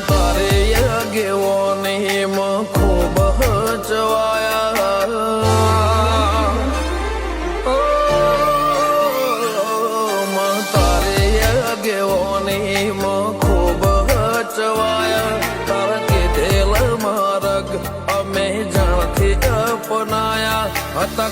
તારે આગેવાની માં ખૂબ ચવાયા તારે આગેવાની માં ખૂબ ચવાયા તારા કીધેલ માર્ગ અમે જાણથી અપનાયા હતા